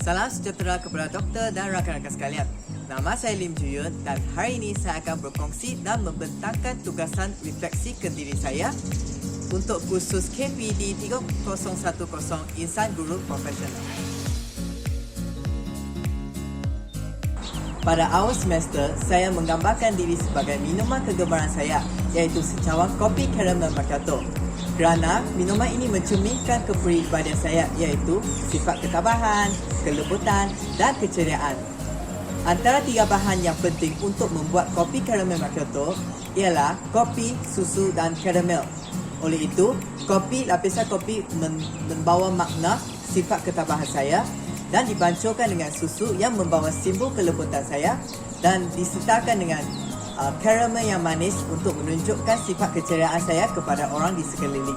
Salam sejahtera kepada doktor dan rakan-rakan sekalian. Nama saya Lim Juyun dan hari ini saya akan berkongsi dan membentangkan tugasan refleksi ke diri saya untuk kursus KPD 3010 Insan Guru Profesional. Pada awal semester, saya menggambarkan diri sebagai minuman kegemaran saya, iaitu secawang kopi karamel macchiato. Kerana minuman ini mencerminkan kepribadian saya, iaitu sifat ketabahan, kelembutan dan keceriaan. Antara tiga bahan yang penting untuk membuat kopi karamel macchiato ialah kopi, susu dan karamel. Oleh itu, lapisan kopi membawa makna sifat ketabahan saya dan dibanculkan dengan susu yang membawa simbol kelembutan saya dan disertakan dengan karamel yang manis untuk menunjukkan sifat keceriaan saya kepada orang di sekeliling.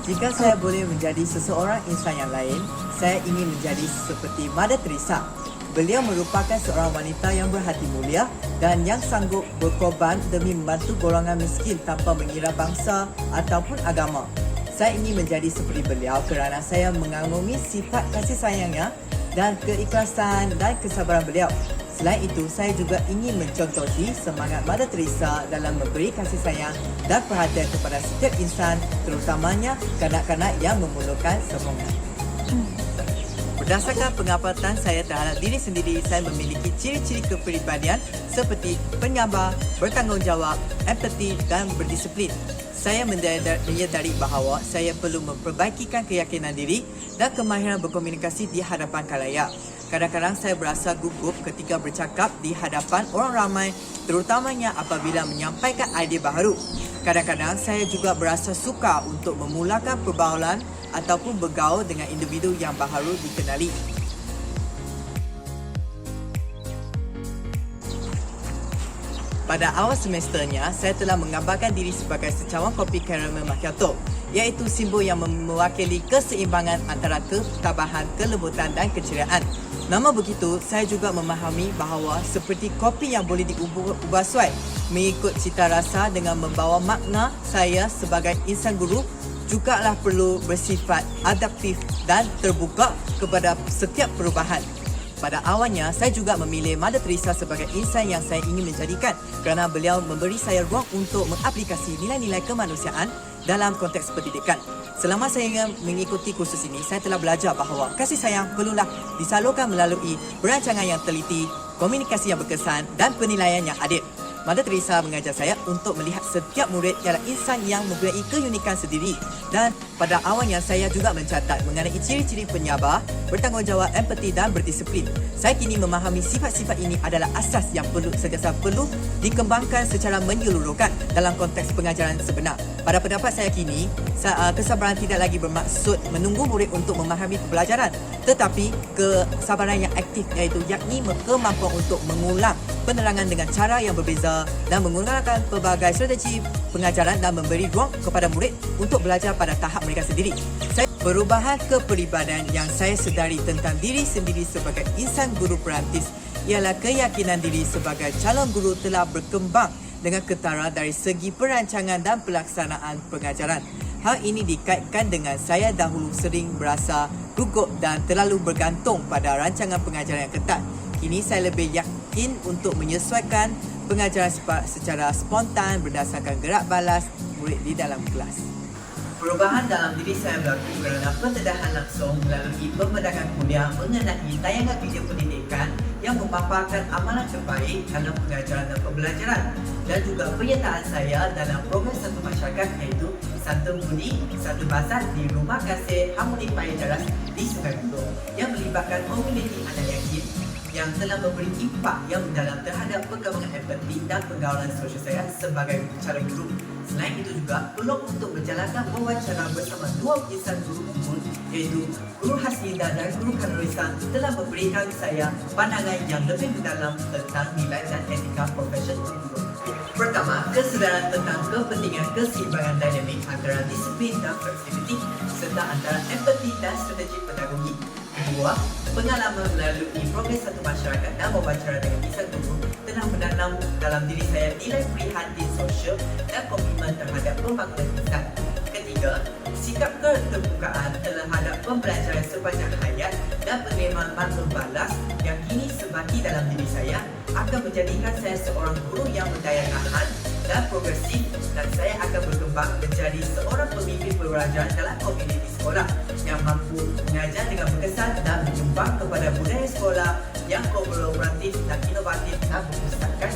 Jika saya boleh menjadi seseorang insan yang lain, saya ingin menjadi seperti Mother Teresa. Beliau merupakan seorang wanita yang berhati mulia dan yang sanggup berkorban demi membantu golongan miskin tanpa mengira bangsa ataupun agama. Saya ingin menjadi seperti beliau kerana saya mengagumi sifat kasih sayangnya dan keikhlasan dan kesabaran beliau. Selain itu, saya juga ingin mencontohi semangat Mother Teresa dalam memberi kasih sayang dan perhatian kepada setiap insan, terutamanya kanak-kanak yang memerlukan sokongan. Berdasarkan pengamatan saya terhadap diri sendiri, saya memiliki ciri-ciri kepribadian seperti penyabar, bertanggungjawab, empati dan berdisiplin. Saya menyedari bahawa saya perlu memperbaikikan keyakinan diri dan kemahiran berkomunikasi di hadapan khalayak. Kadang-kadang saya berasa gugup ketika bercakap di hadapan orang ramai, terutamanya apabila menyampaikan idea baharu. Kadang-kadang saya juga berasa sukar untuk memulakan pergaulan ataupun bergaul dengan individu yang baharu dikenali. Pada awal semesternya, saya telah menggambarkan diri sebagai secawang kopi karamel macchiato, iaitu simbol yang mewakili keseimbangan antara ketabahan, kelembutan dan keceriaan. Nama begitu, saya juga memahami bahawa seperti kopi yang boleh diubah suai mengikut cita rasa dengan membawa makna saya sebagai insan guru jugalah perlu bersifat adaptif dan terbuka kepada setiap perubahan. Pada awalnya, saya juga memilih Mother Teresa sebagai insan yang saya ingin menjadikan kerana beliau memberi saya ruang untuk mengaplikasi nilai-nilai kemanusiaan dalam konteks pendidikan. Selama saya mengikuti kursus ini, saya telah belajar bahawa kasih sayang perlulah disalurkan melalui perancangan yang teliti, komunikasi yang berkesan dan penilaian yang adil. Mother Teresa mengajar saya untuk melihat setiap murid ialah insan yang mempunyai keunikan sendiri dan pada awalnya saya juga mencatat mengenai ciri-ciri penyabar, bertanggungjawab, empati dan berdisiplin. Saya kini memahami sifat-sifat ini adalah asas yang sentiasa perlu dikembangkan secara menyeluruhkan dalam konteks pengajaran sebenar. Pada pendapat saya kini, kesabaran tidak lagi bermaksud menunggu murid untuk memahami pembelajaran, tetapi kesabaran yang aktif iaitu yakni kemampuan untuk mengulang penerangan dengan cara yang berbeza dan menggunakan pelbagai strategi pengajaran dan memberi ruang kepada murid untuk belajar pada tahap mereka sendiri. Perubahan kepribadian yang saya sedari tentang diri sendiri sebagai insan guru perantis ialah keyakinan diri sebagai calon guru telah berkembang dengan ketara dari segi perancangan dan pelaksanaan pengajaran. Hal ini dikaitkan dengan saya dahulu sering berasa gugup dan terlalu bergantung pada rancangan pengajaran yang ketat. Kini saya lebih yakin untuk menyesuaikan pengajaran secara spontan berdasarkan gerak balas murid di dalam kelas. Perubahan dalam diri saya berlaku kerana pendedahan langsung melalui pembedahan kuliah mengenai tayangan video pendidikan yang memaparkan amalan terbaik dalam pengajaran dan pembelajaran dan juga penyertaan saya dalam program Satu Masyarakat iaitu Satu Budi, Satu Bahasa di Rumah Kasih Harmoni Paya Jaras di Sungai Buloh yang melibatkan komuniti anak yatim yang telah memberi impak yang mendalam terhadap perkembangan empati dan pergaulan sosial saya sebagai calon guru. Selain itu juga, peluang untuk menjalankan wawancara bersama dua insan guru unggul iaitu Guru Haslinda dan Guru Kanurisan telah memberikan saya pandangan yang lebih mendalam tentang nilai dan etika profesional guru. Pertama, kesedaran tentang kepentingan keseimbangan dinamik antara disiplin dan fleksibiliti serta antara empati dan strategi pedagogi. Kedua, pengalaman melalui program Satu Masyarakat dan wawancara dengan insan guru telah menanam dalam diri saya nilai prihatin sosial dan komitmen terhadap pembangunan insan. Ketiga, ketiga, sikap keterbukaan terhadap pembelajaran sepanjang hayat dan penerimaan maklum balas yang kini sebati dalam diri saya akan menjadikan saya seorang guru yang berdaya tahan dan progresif, dan saya akan berkembang menjadi seorang pemimpin pembelajaran dalam komuniti sekolah yang mampu mengajar dengan berkesan dan menyumbang kepada budaya sekolah yang kolaboratif dan inovatif dan memusnahkan